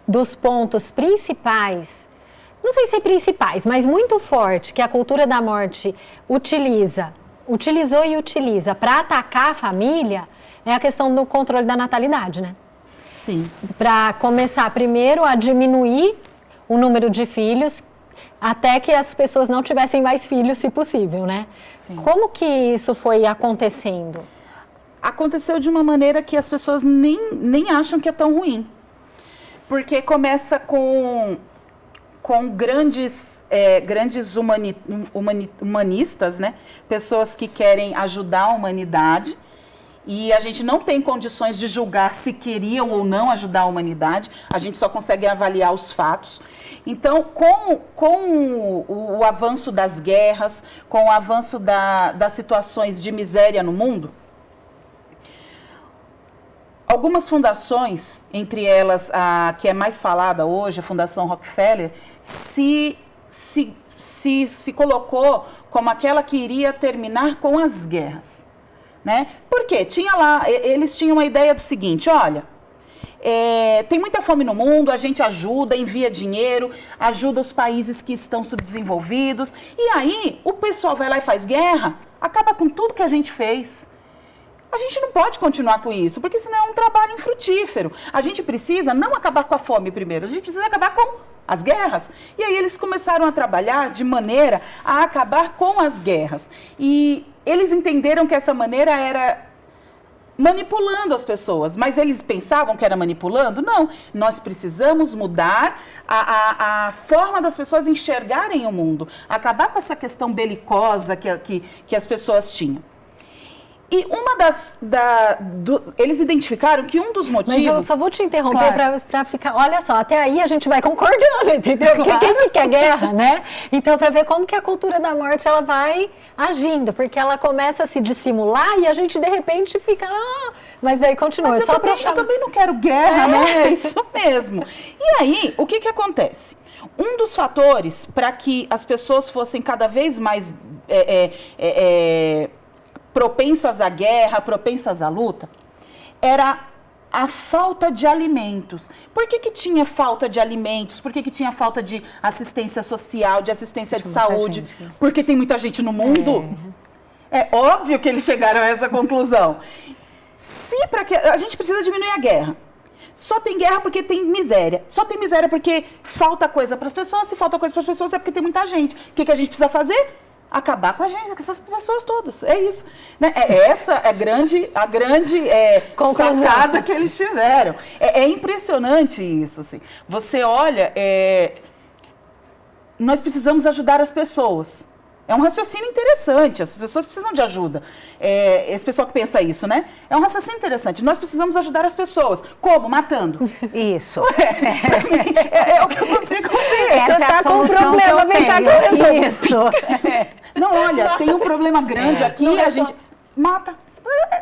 dos pontos principais, não sei se é principais, mas muito forte, que a cultura da morte utilizou e utiliza para atacar a família, é a questão do controle da natalidade, né? Sim. Para começar primeiro a diminuir o número de filhos, até que as pessoas não tivessem mais filhos, se possível, né? Sim. Como que isso foi acontecendo? Aconteceu de uma maneira que as pessoas nem acham que é tão ruim. Porque começa com grandes humanistas, né? Pessoas que querem ajudar a humanidade. E a gente não tem condições de julgar se queriam ou não ajudar a humanidade, a gente só consegue avaliar os fatos. Então, com o avanço das guerras, com o avanço das situações de miséria no mundo, algumas fundações, entre elas a que é mais falada hoje, a Fundação Rockefeller, se colocou como aquela que iria terminar com as guerras. Né? Porque eles tinham a ideia do seguinte, olha, tem muita fome no mundo, a gente ajuda, envia dinheiro, ajuda os países que estão subdesenvolvidos, e aí o pessoal vai lá e faz guerra, acaba com tudo que a gente fez. A gente não pode continuar com isso, porque senão é um trabalho infrutífero. A gente precisa não acabar com a fome primeiro, a gente precisa acabar com as guerras. E aí eles começaram a trabalhar de maneira a acabar com as guerras. E eles entenderam que essa maneira era manipulando as pessoas, mas eles pensavam que era manipulando? Não, nós precisamos mudar a forma das pessoas enxergarem o mundo, acabar com essa questão belicosa que as pessoas tinham. E eles identificaram que um dos motivos... Mas eu só vou te interromper, claro, para ficar... Olha só, até aí a gente vai concordando, entendeu? Claro. Quem que quer guerra, né? Então, para ver como que a cultura da morte ela vai agindo, porque ela começa a se dissimular e a gente, de repente, fica... mas aí continua. Mas eu também não quero guerra, né? É isso mesmo. E aí, o que acontece? Um dos fatores para que as pessoas fossem cada vez mais... propensas à guerra, propensas à luta, era a falta de alimentos. Por que tinha falta de alimentos? Por que tinha falta de assistência social, de assistência de saúde? Porque tem muita gente no mundo? É óbvio que eles chegaram a essa conclusão. A gente precisa diminuir a guerra. Só tem guerra porque tem miséria. Só tem miséria porque falta coisa para as pessoas. Se falta coisa para as pessoas é porque tem muita gente. O que a gente precisa fazer? Acabar com a gente, com essas pessoas todas. É isso. Né? Essa é a grande sacada que eles tiveram. É impressionante isso. Assim. Você olha, nós precisamos ajudar as pessoas. É um raciocínio interessante, as pessoas precisam de ajuda. Esse pessoal que pensa isso, né? É um raciocínio interessante. Nós precisamos ajudar as pessoas. Como? Matando. Isso. É o que eu consigo ver. Você está com um problema, vem cá que eu resolvo. Isso. Não, olha, tem um problema grande aqui, a gente mata.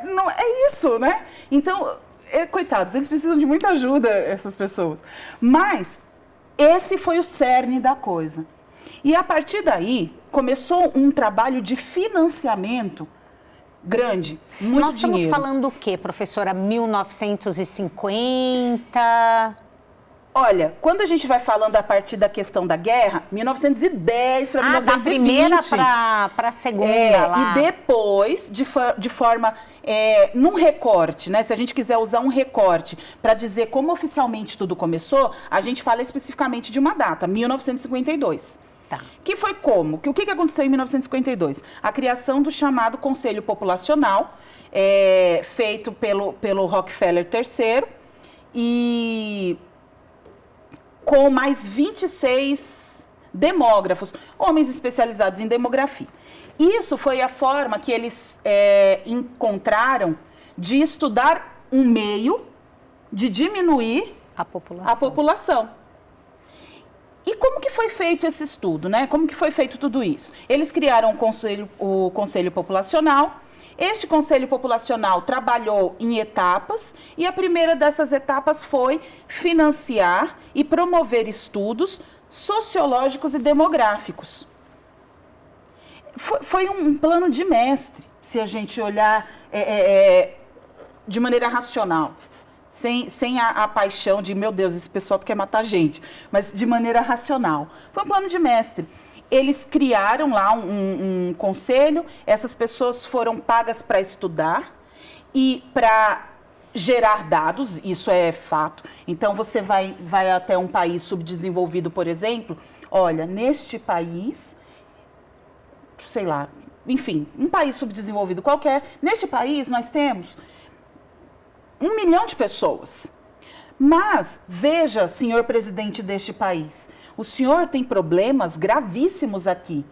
Não, é isso, né? Então, coitados, eles precisam de muita ajuda, essas pessoas. Mas esse foi o cerne da coisa. E a partir daí, começou um trabalho de financiamento grande, muito dinheiro. Nós estamos falando o quê, professora? 1950... Olha, quando a gente vai falando a partir da questão da guerra, 1910 para 1920. Da primeira para a segunda lá. E depois, de forma, num recorte, né? Se a gente quiser usar um recorte para dizer como oficialmente tudo começou, a gente fala especificamente de uma data, 1952. Tá. Que foi como? O que aconteceu em 1952? A criação do chamado Conselho Populacional, feito pelo Rockefeller III, e com mais 26 demógrafos, homens especializados em demografia. Isso foi a forma que eles encontraram de estudar um meio de diminuir a população. E como que foi feito esse estudo, né? Como que foi feito tudo isso? Eles criaram o Conselho Populacional. Este Conselho Populacional trabalhou em etapas e a primeira dessas etapas foi financiar e promover estudos sociológicos e demográficos. Foi um plano de mestre, se a gente olhar de maneira racional. sem a paixão de, meu Deus, esse pessoal quer matar a gente, mas de maneira racional. Foi um plano de mestre. Eles criaram lá um conselho, essas pessoas foram pagas para estudar e para gerar dados, isso é fato. Então, você vai até um país subdesenvolvido, por exemplo, olha, neste país, sei lá, enfim, um país subdesenvolvido qualquer, neste país nós temos 1 milhão de pessoas. Mas, veja, senhor presidente deste país, o senhor tem problemas gravíssimos aqui,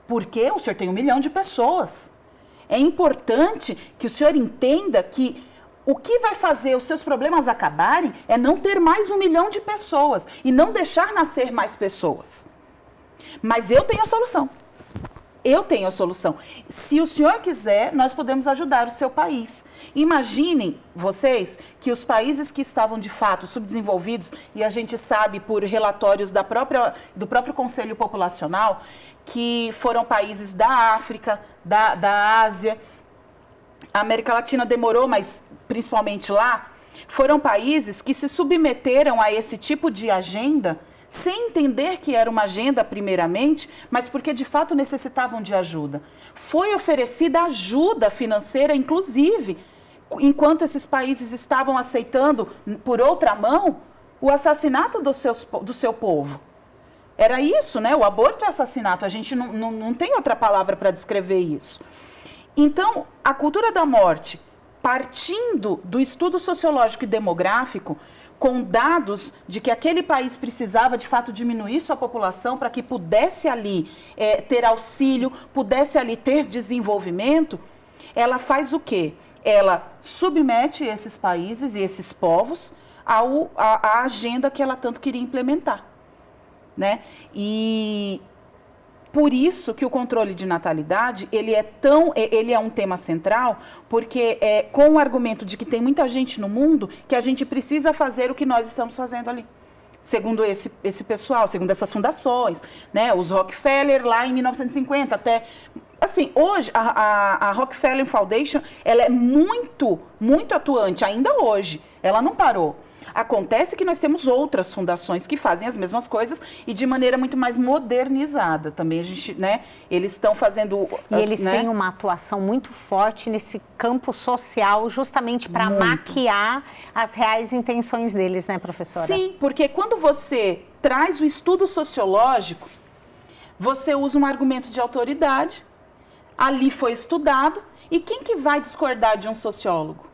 porque o senhor tem 1 milhão de pessoas. É importante que o senhor entenda que o que vai fazer os seus problemas acabarem é não ter mais 1 milhão de pessoas e não deixar nascer mais pessoas. Mas eu tenho a solução. Eu tenho a solução. Se o senhor quiser, nós podemos ajudar o seu país. Imaginem, vocês, que os países que estavam de fato subdesenvolvidos, e a gente sabe por relatórios do próprio Conselho Populacional, que foram países da África, da Ásia, a América Latina demorou, mas principalmente lá, foram países que se submeteram a esse tipo de agenda sem entender que era uma agenda primeiramente, mas porque de fato necessitavam de ajuda. Foi oferecida ajuda financeira, inclusive, enquanto esses países estavam aceitando, por outra mão, o assassinato do seu povo. Era isso, né? O aborto é assassinato, a gente não tem outra palavra para descrever isso. Então, a cultura da morte, partindo do estudo sociológico e demográfico, com dados de que aquele país precisava, de fato, diminuir sua população para que pudesse ali ter auxílio, pudesse ali ter desenvolvimento, ela faz o quê? Ela submete esses países e esses povos à agenda que ela tanto queria implementar, né? E por isso que o controle de natalidade, ele é um tema central, porque com o argumento de que tem muita gente no mundo, que a gente precisa fazer o que nós estamos fazendo ali. Segundo esse pessoal, segundo essas fundações, né? Os Rockefeller lá em 1950, até... Assim, hoje a Rockefeller Foundation, ela é muito, muito atuante, ainda hoje, ela não parou. Acontece que nós temos outras fundações que fazem as mesmas coisas e de maneira muito mais modernizada. Também a gente, né, eles estão fazendo... E eles têm uma atuação muito forte nesse campo social, justamente para maquiar as reais intenções deles, né, professora? Sim, porque quando você traz o estudo sociológico, você usa um argumento de autoridade, ali foi estudado, e quem que vai discordar de um sociólogo?